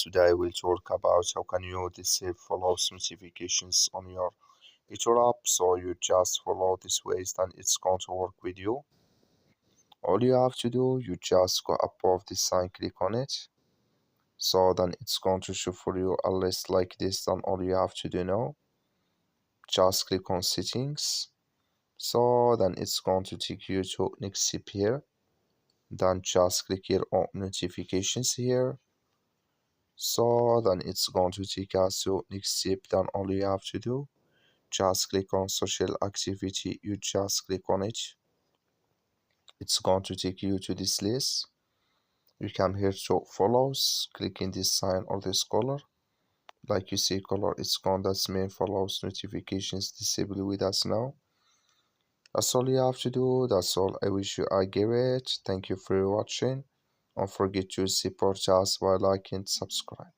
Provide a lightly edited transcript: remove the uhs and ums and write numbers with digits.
Today we'll talk about how can you disable follows notifications on your eToro app. So you just follow this ways, then it's going to work with you. All you have to do, you just go above this sign, click on it. So then it's going to show for you a list like this. Then all you have to do now, just click on settings. So then it's going to take you to next step here. Then just click here on notifications here. So then it's going to take us to next step. Then all you have to do, just click on social activity. You just click on it. It's going to take you to this list. You come here to follows, click in this sign or this color. Like you see color, it's gone. That's main follows notifications disable with us now. That's all you have to do. That's all. I wish you a great. Thank you for watching. Don't forget to support us by liking and subscribe.